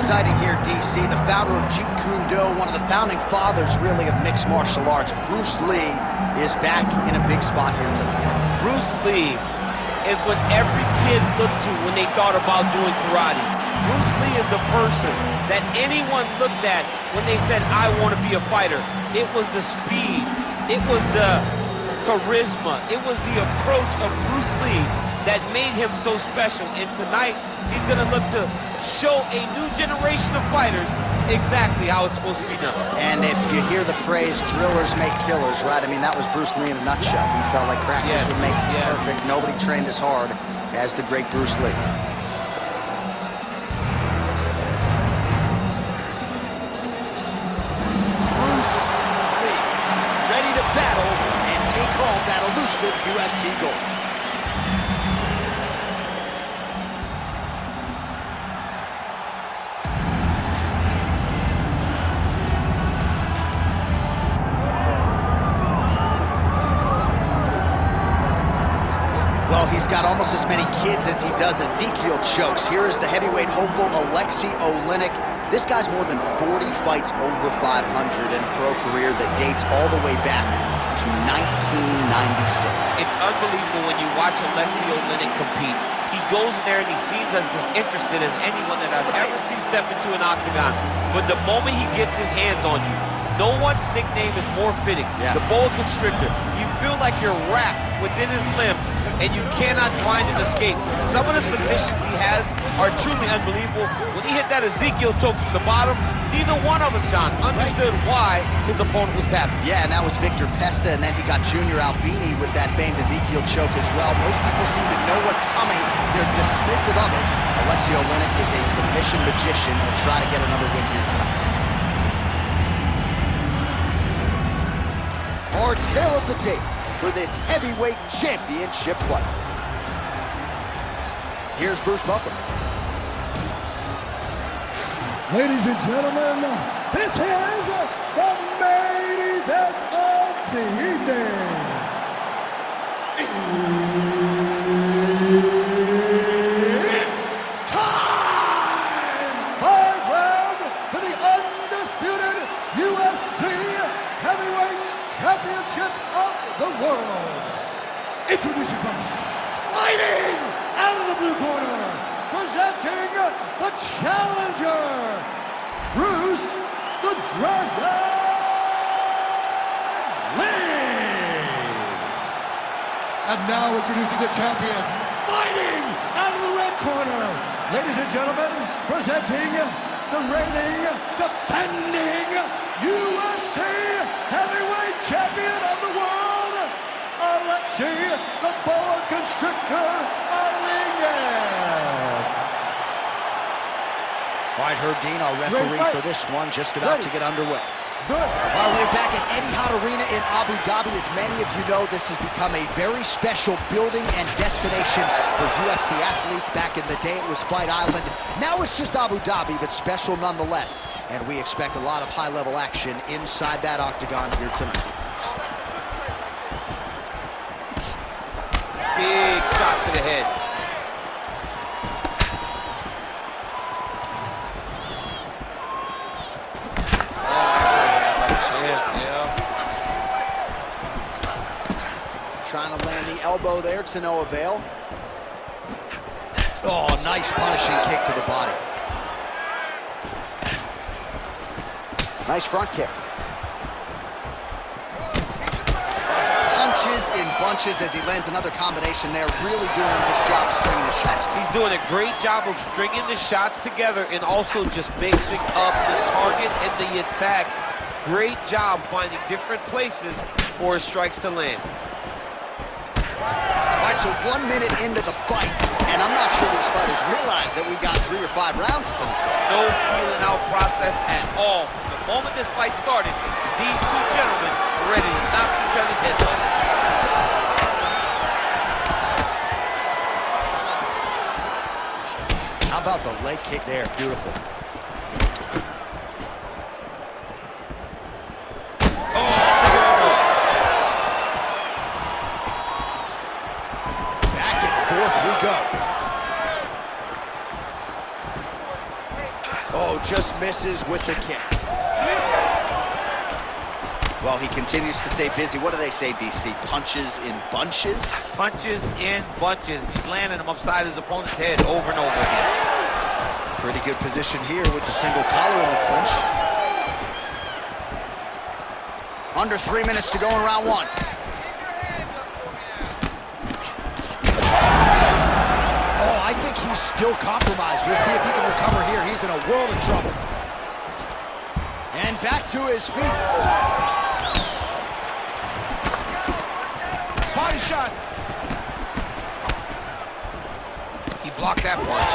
exciting here, DC. The founder of Jeet Kune Do, one of the founding fathers, really, of mixed martial arts, Bruce Lee, is back in a big spot here tonight. Bruce Lee is what every kid looked to when they thought about doing karate. Bruce Lee is the person that anyone looked at when they said, I want to be a fighter. It was the speed, it was the charisma, it was the approach of Bruce Lee that made him so special. And tonight, he's gonna look to show a new generation of fighters exactly how it's supposed to be done. And if you hear the phrase, drillers make killers, right? I mean, that was Bruce Lee in a nutshell. He felt like practice would make perfect. Nobody trained as hard as the great Bruce Lee. Bruce Lee, ready to battle and take home that elusive UFC gold. Well, he's got almost as many kids as he does Ezekiel chokes. Here is the heavyweight hopeful, Aleksei Oleinik. This guy's more than 40 fights over 500 in a pro career that dates all the way back to 1996. It's unbelievable when you watch Aleksei Oleinik compete. He goes in there and he seems as disinterested as anyone that I've ever seen step into an octagon. But the moment he gets his hands on you, no one's nickname is more fitting. The Boa Constrictor. You feel like you're wrapped within his limbs and you cannot find an escape. Some of the submissions he has are truly unbelievable. When he hit that Ezekiel choke from the bottom, neither one of us, John, understood why his opponent was tapping. Yeah, and that was Victor Pesta, and then he got Junior Albini with that famed Ezekiel choke as well. Most people seem to know what's coming. They're dismissive of it. Aleksei Oleinik is a submission magician. He'll try to get another win here tonight. Our tale of the tape for this heavyweight championship fight. Here's Bruce Buffer. Ladies and gentlemen, this is the main event of the evening. It's time! 5 rounds for the undisputed UFC heavyweight championship of the world. Introducing first, fighting out of the blue corner, presenting the challenger, Bruce the Dragon Lee. And now introducing the champion, fighting out of the red corner, ladies and gentlemen, presenting the reigning, defending UFC heavyweight champion of the world, Aleksei the Boa Constrictor Oleinik. All right, Herb Dean, our referee for this one, just about to get underway. All right, we're back at Etihad Arena in Abu Dhabi. As many of you know, this has become a very special building and destination for UFC athletes. Back in the day, it was Fight Island. Now it's just Abu Dhabi, but special nonetheless. And we expect a lot of high-level action inside that octagon here tonight. Big shot to the head. Trying to land the elbow there to no avail. Oh, nice punishing kick to the body. Nice front kick. Punches in bunches as he lands another combination there. Really doing a nice job stringing the shots. He's doing a great job of stringing the shots together and also just mixing up the target and the attacks. Great job finding different places for his strikes to land. All right, so 1 minute into the fight, and I'm not sure these fighters realize that we got 3 or 5 rounds tonight. No feeling out process at all. From the moment this fight started, these two gentlemen were ready to knock each other's heads off. How about the leg kick there? Beautiful. misses with the kick. Well, he continues to stay busy. What do they say, DC? Punches in bunches? Punches in bunches. He's landing them upside his opponent's head over and over again. Pretty good position here with the single collar in the clinch. Under 3 minutes to go in round one. Oh, I think he's still compromised. We'll see if he can recover here. He's in a world of trouble. And back to his feet. Body shot. He blocked that punch.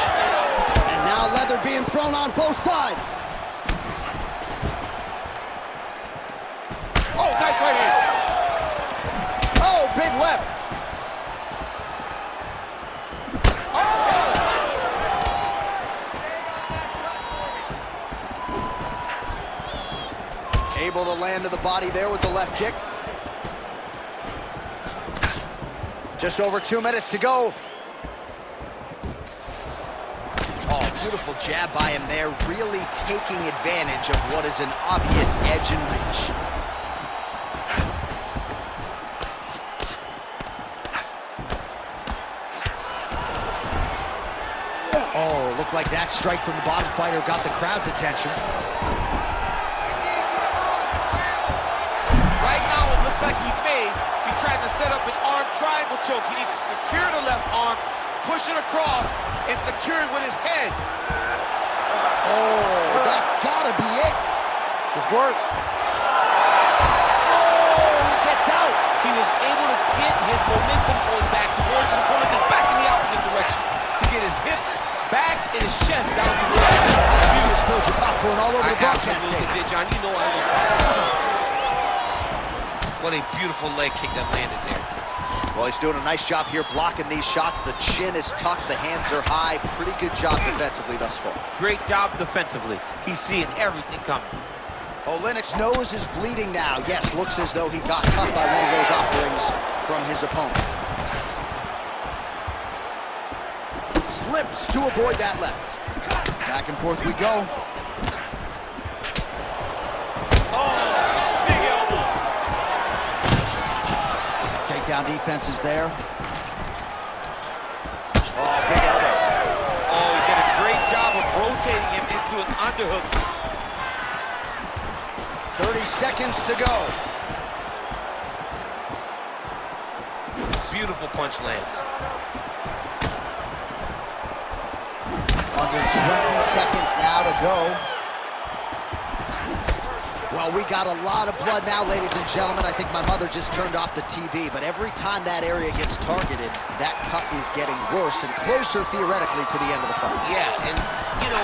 And now leather being thrown on both sides. Oh, nice right hand. Oh, big left. Able to land to the body there with the left kick. Just over 2 minutes to go. Oh, beautiful jab by him there, really taking advantage of what is an obvious edge and reach. Oh, looked like that strike from the bottom fighter got the crowd's attention. Like he may be trying to set up an arm triangle choke. He needs to secure the left arm, push it across, and secure it with his head. Oh, that's gotta be it. It's work. Oh, he gets out. He was able to get his momentum going back towards his opponent and back in the opposite direction to get his hips back and his chest down to the ground. You just spilled your popcorn all over the broadcast tape. Did, John. You know I love popcorn. What a beautiful leg kick that landed there. Well, he's doing a nice job here blocking these shots. The chin is tucked, the hands are high. Pretty good job defensively thus far. Great job defensively. He's seeing everything coming. Oleinik's nose is bleeding now. Yes, looks as though he got cut by one of those offerings from his opponent. Slips to avoid that left. Back and forth we go. Down defense is there. Oh, big elbow. Oh, he did a great job of rotating him into an underhook. 30 seconds to go. Beautiful punch lands. Under 20 seconds now to go. Well, we got a lot of blood now, ladies and gentlemen. I think my mother just turned off the TV, but every time that area gets targeted, that cut is getting worse and closer, theoretically, to the end of the fight. Yeah, and, you know,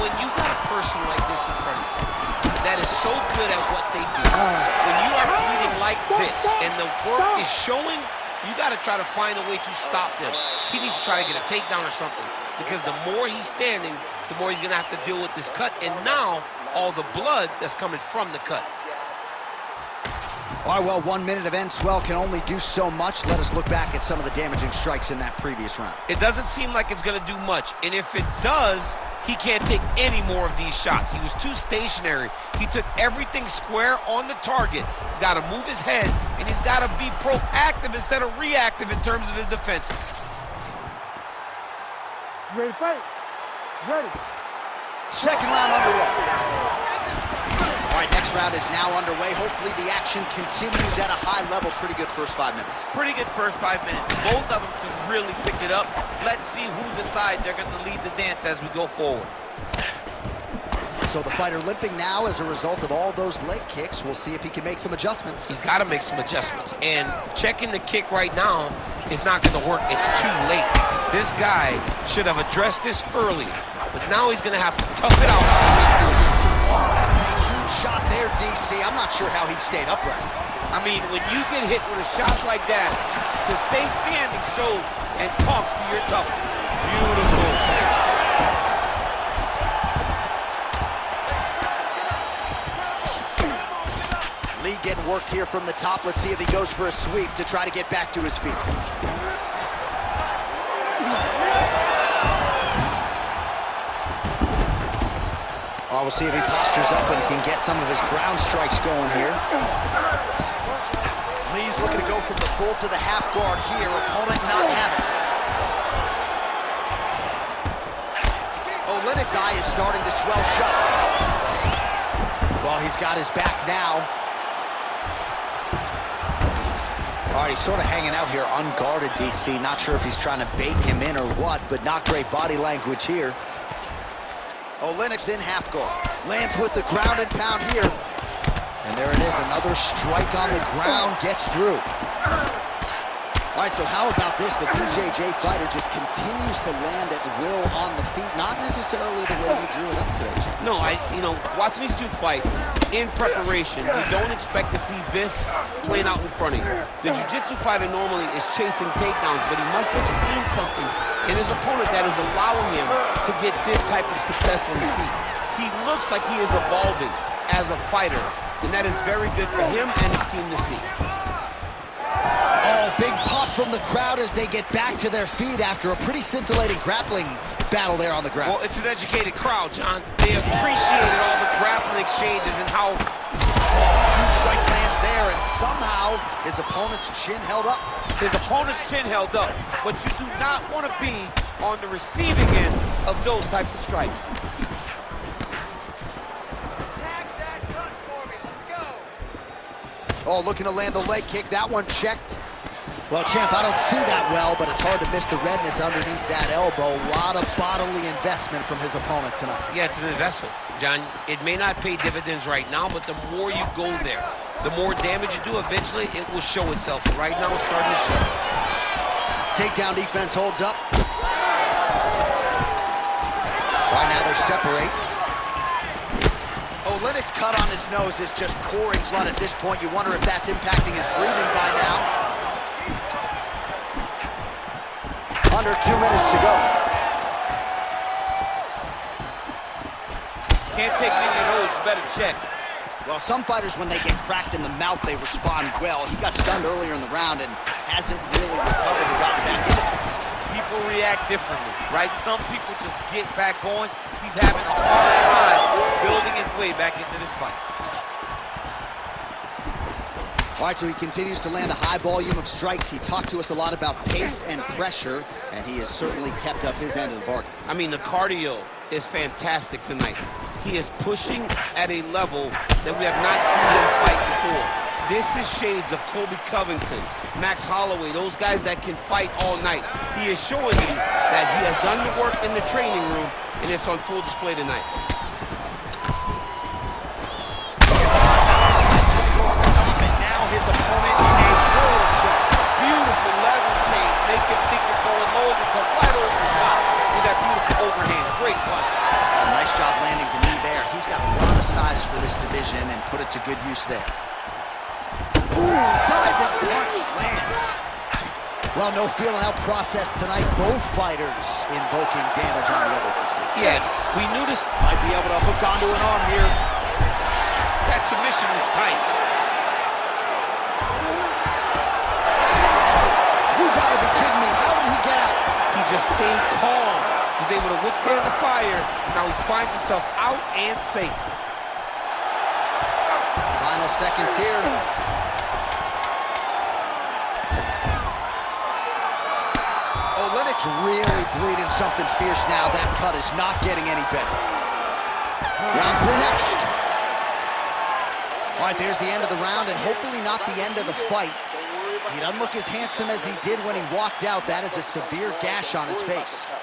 when you got a person like this in front of you that is so good at what they do, when you are bleeding like this and the work is showing, you got to try to find a way to stop them. He needs to try to get a takedown or something, because the more he's standing, the more he's going to have to deal with this cut, and now all the blood that's coming from the cut. All right, well, 1 minute of end swell can only do so much. Let us look back at some of the damaging strikes in that previous round. It doesn't seem like it's going to do much, and if it does, he can't take any more of these shots. He was too stationary. He took everything square on the target. He's got to move his head, and he's got to be proactive instead of reactive in terms of his defense. Ready to fight? Ready. Second round underway. All right, next round is now underway. Hopefully the action continues at a high level. Pretty good first 5 minutes. Pretty good first 5 minutes. Both of them can really pick it up. Let's see who decides they're going to lead the dance as we go forward. So the fighter limping now as a result of all those leg kicks. We'll see if he can make some adjustments. He's got to make some adjustments. And checking the kick right now is not going to work. It's too late. This guy should have addressed this earlier. But now he's going to have to tough it out. Huge shot there, DC. I'm not sure how he stayed upright. I mean, when you get hit with a shot like that, to stay standing shows and talks to your toughness. Beautiful. Lee getting worked here from the top. Let's see if he goes for a sweep to try to get back to his feet. Oh, we'll see if he postures up and can get some of his ground strikes going here. Lee's looking to go from the full to the half guard here. Opponent not having it. Oleinik's eye is starting to swell shut. Well, he's got his back now. All right, he's sort of hanging out here unguarded, DC. Not sure if he's trying to bait him in or what, but not great body language here. Oleinik's in half guard. Lands with the ground and pound here. And there it is, another strike on the ground, gets through. All right, so how about this? The BJJ fighter just continues to land at will on the feet, not necessarily the way you drew it up today, Jim. No, watching these two fight in preparation, you don't expect to see this playing out in front of you. The jiu-jitsu fighter normally is chasing takedowns, but he must have seen something in his opponent that is allowing him to get this type of success on the feet. He looks like he is evolving as a fighter, and that is very good for him and his team to see. Oh, big pop from the crowd as they get back to their feet after a pretty scintillating grappling battle there on the ground. Well, it's an educated crowd, John. They appreciated all the grappling exchanges and how... Huge strike lands there, and somehow his opponent's chin held up. His opponent's chin held up, but you do not want to be on the receiving end of those types of strikes. Tag that cut for me, let's go. Oh, looking to land the leg kick, that one checked. Well, champ, I don't see that well, but it's hard to miss the redness underneath that elbow. A lot of bodily investment from his opponent tonight. Yeah, it's an investment, John. It may not pay dividends right now, but the more you go there, the more damage you do, eventually it will show itself. Right now, it's starting to show. Takedown defense holds up. Right now, they separate. Oleinik's cut on his nose is just pouring blood at this point. You wonder if that's impacting his breathing by now. Under 2 minutes to go. Can't take me to those, you better check. Well, some fighters, when they get cracked in the mouth, they respond well. He got stunned earlier in the round and hasn't really recovered and gotten back into things. People react differently, right? Some people just get back going. He's having a hard time building his way back into this fight. All right, so he continues to land a high volume of strikes. He talked to us a lot about pace and pressure, and he has certainly kept up his end of the bargain. I mean, the cardio is fantastic tonight. He is pushing at a level that we have not seen him fight before. This is shades of Colby Covington, Max Holloway, those guys that can fight all night. He is showing me that he has done the work in the training room, and it's on full display tonight. His opponent in a world of trouble. Beautiful level change. Make him think you're going low and come right over the top with that beautiful overhand. Great punch. Nice job landing the knee there. He's got a lot of size for this division and put it to good use there. Ooh, diving punch lands. Well, no feeling out process tonight. Both fighters invoking damage on the other DC. Yeah, we knew this. Might be able to hook onto an arm here. That submission was tight. You gotta be kidding me. How did he get out? He just stayed calm. He was able to withstand the fire, and now he finds himself out and safe. Final seconds here. Oleinik's really bleeding something fierce now. That cut is not getting any better. Round 3 next. All right, there's the end of the round, and hopefully not the end of the fight. He doesn't look as handsome as he did when he walked out. That is a severe gash on his face.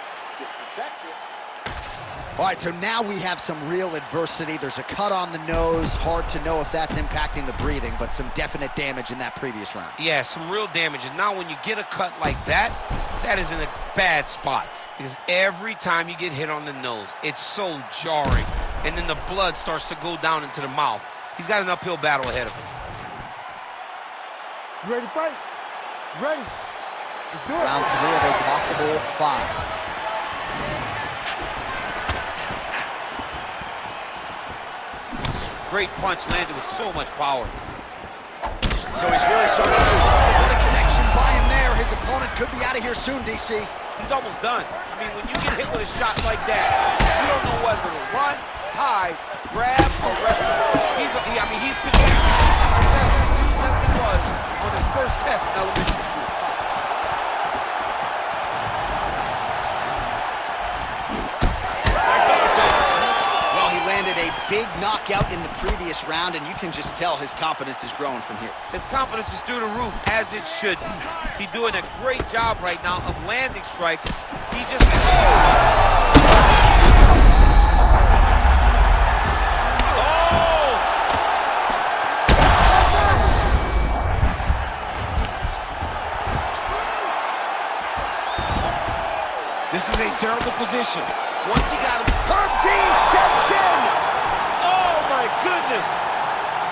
All right, so now we have some real adversity. There's a cut on the nose. Hard to know if that's impacting the breathing, but some definite damage in that previous round. Yeah, some real damage. And now when you get a cut like that, that is in a bad spot. Because every time you get hit on the nose, it's so jarring. And then the blood starts to go down into the mouth. He's got an uphill battle ahead of him. You ready to fight? Ready. Let's do it. Round 3 of a possible 5. Great punch landed with so much power. So he's really starting to do well with a connection by him there. His opponent could be out of here soon, DC. He's almost done. I mean, when you get hit with a shot like that, you don't know whether to run, tie, grab, or wrestle. I mean, he's been as he was on his first test in elementary school. Well, he landed a big knockout in the previous round, and you can just tell his confidence is growing from here. His confidence is through the roof, as it should be. He's doing a great job right now of landing strikes. He just... This is a terrible position. Once he got him... Herb Dean steps in! Oh, my goodness!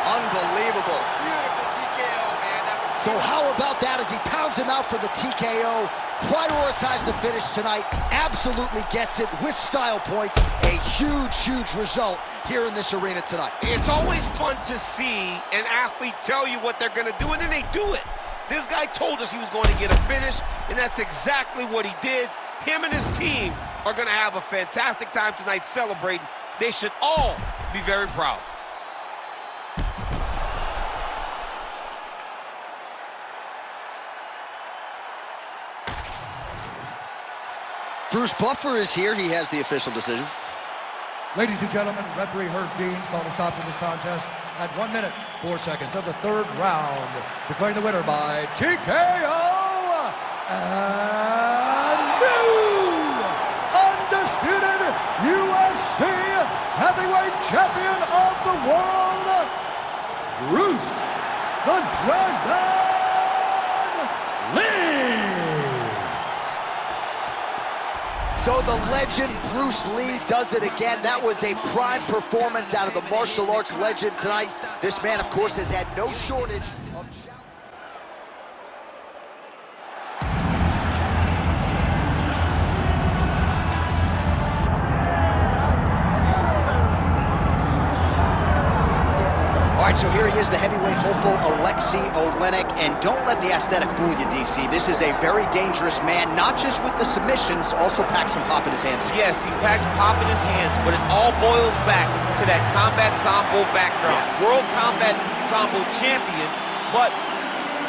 Unbelievable. Beautiful TKO, man. That was... So how about that as he pounds him out for the TKO? Prioritized the finish tonight. Absolutely gets it with style points. A huge, huge result here in this arena tonight. It's always fun to see an athlete tell you what they're going to do, and then they do it. This guy told us he was going to get a finish, and that's exactly what he did. Him and his team are going to have a fantastic time tonight celebrating. They should all be very proud. Bruce Buffer is here. He has the official decision. Ladies and gentlemen, referee Herb Dean's called a stop to this contest at 1 minute, 4 seconds of the third round, declaring the winner by TKO and new undisputed UFC heavyweight champion of the world, Bruce the Dragon Lee. So the legend Bruce Lee does it again. That was a prime performance out of the martial arts legend tonight. This man, of course, has had no shortage of... All right, so here he is, the heavyweight hopeful, Aleksei Oleinik. And don't let the aesthetic fool you, DC. This is a very dangerous man, not just with the submissions, also packs some pop in his hands. Yes, he packs pop in his hands, but it all boils back to that combat sambo background. Yeah. World Combat Sambo champion, but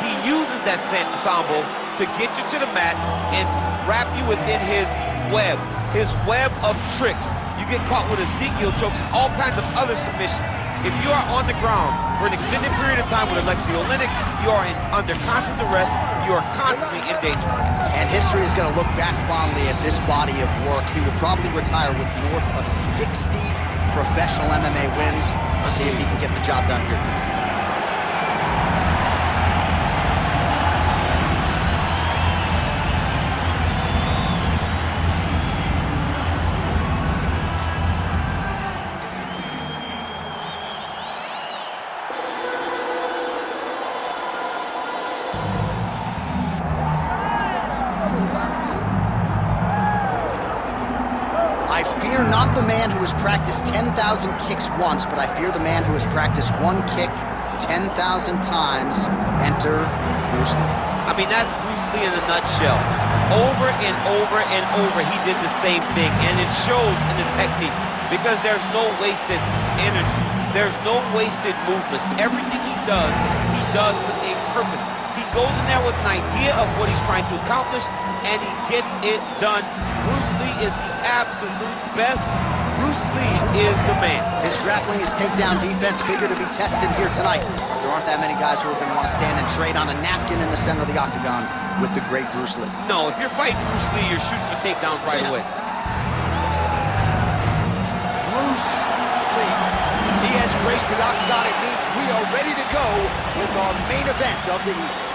he uses that sambo to get you to the mat and wrap you within his web of tricks. You get caught with Ezekiel chokes and all kinds of other submissions. If you are on the ground for an extended period of time with Aleksei Oleinik, you are under constant arrest. You are constantly in danger. And history is going to look back fondly at this body of work. He will probably retire with north of 60 professional MMA wins. We'll see if he can get the job done here tonight. I fear not the man who has practiced 10,000 kicks once, but I fear the man who has practiced one kick 10,000 times. Enter Bruce Lee. I mean, that's Bruce Lee in a nutshell. Over and over and over, he did the same thing, and it shows in the technique because there's no wasted energy. There's no wasted movements. Everything he does with a purpose. He goes in there with an idea of what he's trying to accomplish, and he gets it done. Bruce Lee is the absolute best. Bruce Lee is the man. His grappling, his takedown defense figure to be tested here tonight. There aren't that many guys who are going to want to stand and trade on a napkin in the center of the octagon with the great Bruce Lee. No, if you're fighting Bruce Lee, you're shooting for takedowns right away. Bruce Lee. He has graced the octagon. It means we are ready to go with our main event of the evening.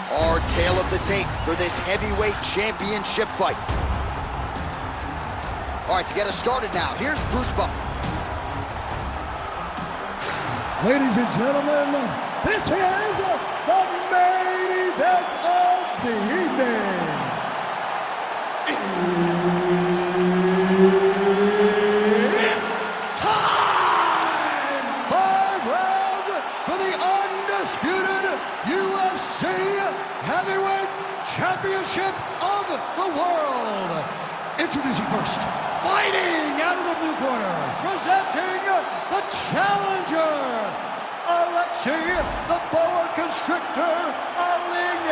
Our tale of the tape for this heavyweight championship fight. All right, to get us started now, here's Bruce Buffer. Ladies and gentlemen, this is the main event of the evening. It's time! 5 rounds for the undisputed UFC Heavyweight Championship of the World. Introducing first, fighting out of the blue corner, presenting the challenger, Aleksei the Boa Constrictor Oleinik.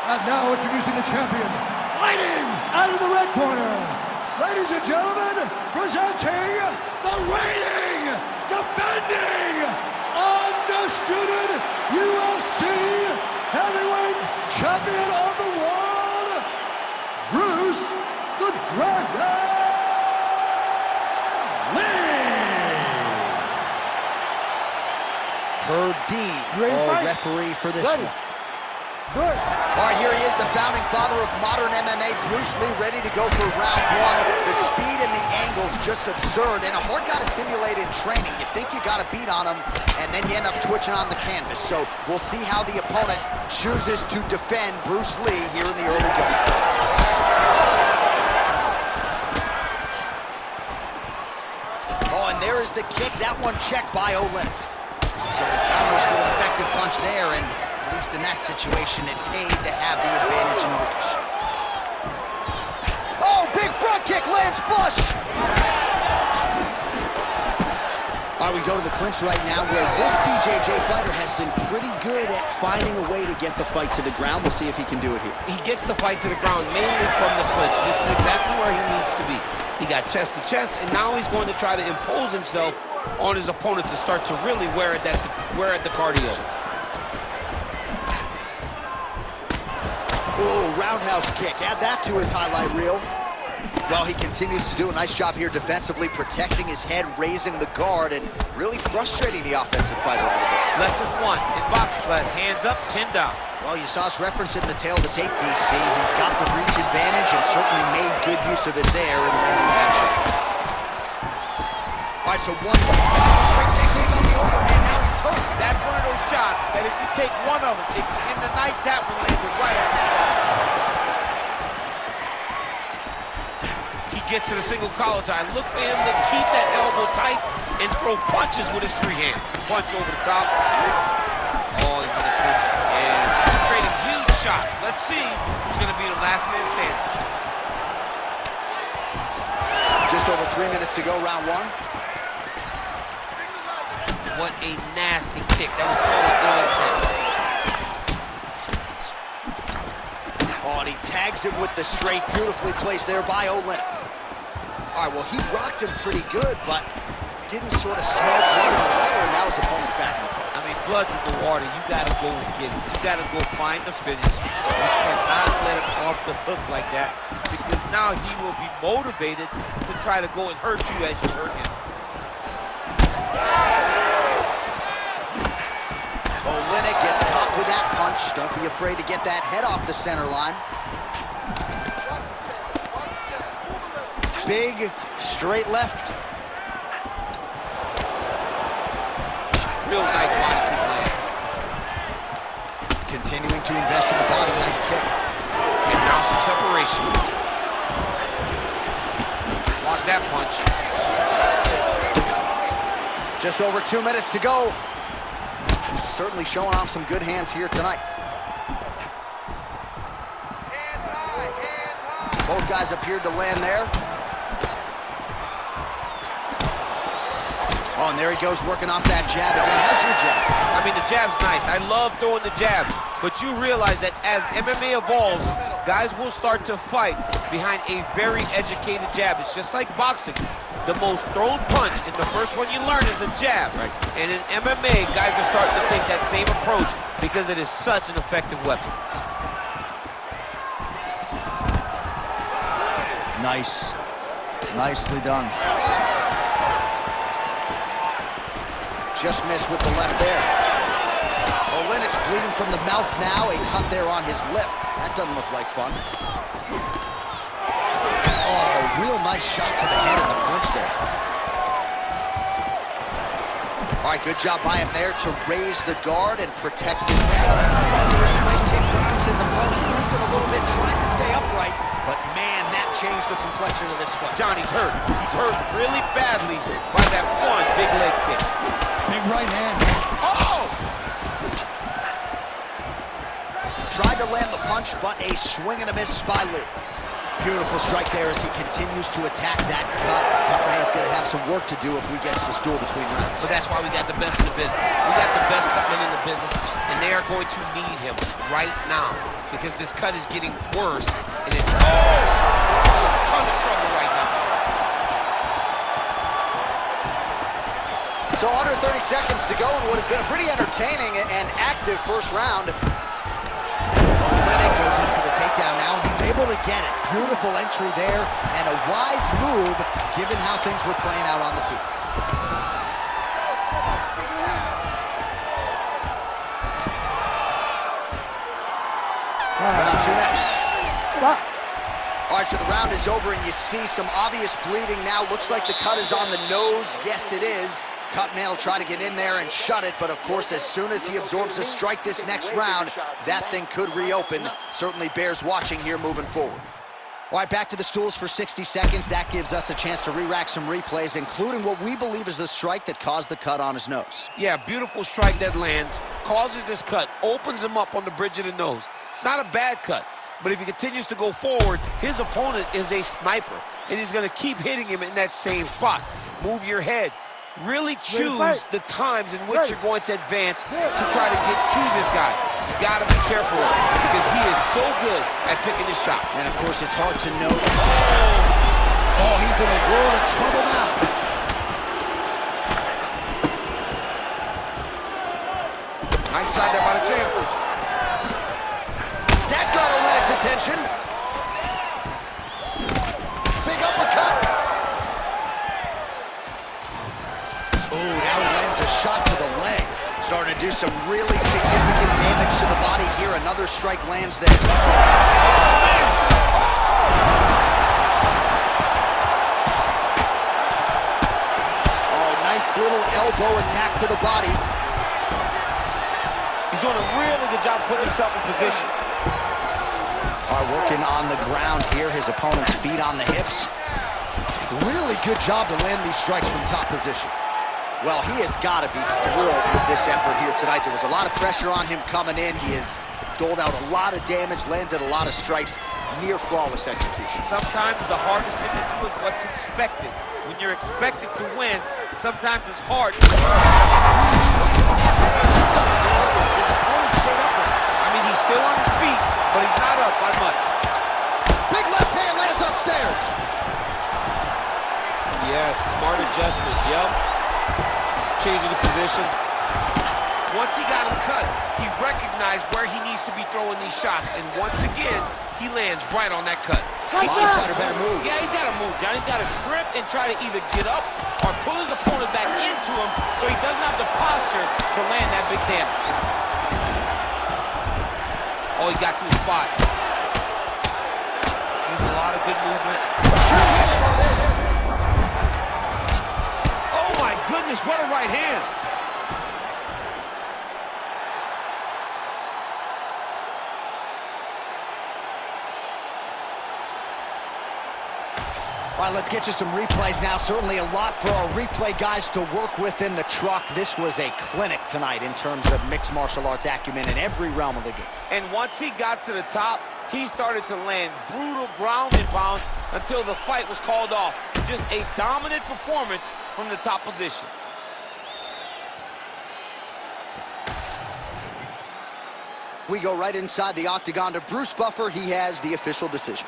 And now introducing the champion, fighting out of the red corner, ladies and gentlemen, presenting the reigning, defending, undisputed UFC heavyweight champion of the world, Bruce the Dragon Lee. Herb Dean, referee for this one. Good. All right, here he is, the founding father of modern MMA, Bruce Lee, ready to go for round one. The speed and the angles just absurd, and a hard guy to simulate in training. You think you got a beat on him, and then you end up twitching on the canvas. So we'll see how the opponent chooses to defend Bruce Lee here in the early going. Oh, and there is the kick. That one checked by Oleinik. So he counters with an effective punch there, and at least in that situation, it paid to have the advantage in reach. Oh, big front kick lands flush! All right, we go to the clinch right now, where this BJJ fighter has been pretty good at finding a way to get the fight to the ground. We'll see if he can do it here. He gets the fight to the ground mainly from the clinch. This is exactly where he needs to be. He got chest to chest, and now he's going to try to impose himself on his opponent to start to really wear at the cardio. Oh, roundhouse kick. Add that to his highlight reel. Well, he continues to do a nice job here defensively, protecting his head, raising the guard, and really frustrating the offensive fighter a little bit. Lesson one in boxing class, hands up, chin down. Well, you saw us reference in the tail of the tape, DC. He's got the reach advantage and certainly made good use of it there in landing that shot. All right, so one quick technique on the overhand. Now he's hooked. That's one of those shots that if you take one of them, it can end the night. That one landed right at the spot. He gets to the single collar tie. Look for him to keep that elbow tight and throw punches with his free hand. Punch over the top. Oh, he's gonna switch. And trading huge shots. Let's see who's gonna be the last man standing. Just over 3 minutes to go, round one. What a nasty kick. That was Oh, and he tags him with the straight, beautifully placed there by Oleinik. All right, well, he rocked him pretty good, but didn't sort of smell blood in the water, and now his opponent's back in the fight. I mean, blood's in the water. You gotta go and get it. You gotta go find the finish. You cannot let him off the hook like that, because now he will be motivated to try to go and hurt you as you hurt him. Oleinik gets caught with that punch. Don't be afraid to get that head off the center line. Big, straight left. Real nice boxing land. Continuing to invest in the body. Nice kick. And now some separation. Block that punch. Just over 2 minutes to go. Certainly showing off some good hands here tonight. Hands high, hands high. Both guys appeared to land there. Oh, and there he goes, working off that jab again. How's your jab? I mean, the jab's nice. I love throwing the jab. But you realize that as MMA evolves, guys will start to fight behind a very educated jab. It's just like boxing. The most thrown punch in the first one you learn is a jab. Right. And in MMA, guys are starting to take that same approach because it is such an effective weapon. Nice. Nicely done. Just missed with the left there. Oleinik's bleeding from the mouth now. A cut there on his lip. That doesn't look like fun. Oh, real nice shot to the head in the clinch there. All right, good job by him there to raise the guard and protect his head. Thunderous leg kick grounds his opponent, lifted a little bit, trying to stay upright. But man, that changed the complexion of this fight. Johnny's hurt. He's hurt really badly by that one big leg kick. Big right hand. Oh! Tried to land the punch, but a swing and a miss by Lee. Beautiful strike there as he continues to attack that cut. Cutman's going to have some work to do if we get to the stool between rounds. But that's why we got the best in the business. We got the best cutman in the business, and they are going to need him right now because this cut is getting worse, and it's a ton of trouble right now. So under 30 seconds to go in what has been a pretty entertaining and active first round. Oleinik goes in for the takedown now, and he's able to get it. Beautiful entry there, and a wise move given how things were playing out on the field. Round two next. All right, so the round is over, and you see some obvious bleeding now. Looks like the cut is on the nose. Yes, it is. Cutman will try to get in there and shut it, but of course, as soon as he absorbs a strike this next round, that thing could reopen. Certainly bears watching here moving forward. All right, back to the stools for 60 seconds. That gives us a chance to re-rack some replays, including what we believe is the strike that caused the cut on his nose. Yeah, beautiful strike that lands, causes this cut, opens him up on the bridge of the nose. It's not a bad cut, but if he continues to go forward, his opponent is a sniper, and he's going to keep hitting him in that same spot. Move your head. Really choose the times in which you're going to advance to try to get to this guy. You gotta be careful because he is so good at picking his shots. And of course, it's hard to know. Oh, he's in a world of trouble now. Nice shot there by the champ. That got Oleinik's attention. Big uppercut. Oh, now he lands a shot to the leg. Starting to do some really significant damage to the body here. Another strike lands there. Oh, nice little elbow attack to the body. He's doing a really good job putting himself in position. Are working on the ground here. His opponent's feet on the hips. Really good job to land these strikes from top position. Well, he has got to be thrilled with this effort here tonight. There was a lot of pressure on him coming in. He has doled out a lot of damage, landed a lot of strikes, near flawless execution. Sometimes the hardest thing to do is what's expected. When you're expected to win, sometimes it's hard. His opponent stayed upright. I mean, he's still on his feet, but he's not up by much. Big left hand lands upstairs. Yes, smart adjustment, yep. Changing the position. Once he got him cut, he recognized where he needs to be throwing these shots, and once again, he lands right on that cut. He's got a better move. Yeah, he's got to move, John. He's got to shrimp and try to either get up or pull his opponent back into him so he doesn't have the posture to land that big damage. Oh, he got to his spot. Using a lot of good movement. Oh, my goodness, what a right hand. All right, let's get you some replays now. Certainly a lot for our replay guys to work with in the truck. This was a clinic tonight in terms of mixed martial arts acumen in every realm of the game. And once he got to the top, he started to land brutal ground and pound until the fight was called off. Just a dominant performance from the top position. We go right inside the octagon to Bruce Buffer. He has the official decision.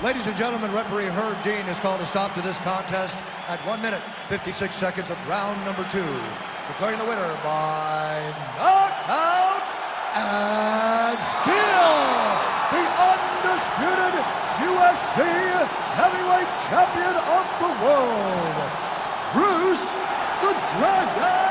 Ladies and gentlemen, referee Herb Dean has called a stop to this contest at 1 minute, 56 seconds of round number 2. Declaring the winner by knockout and still the undisputed UFC heavyweight champion of the world, Bruce the Dragon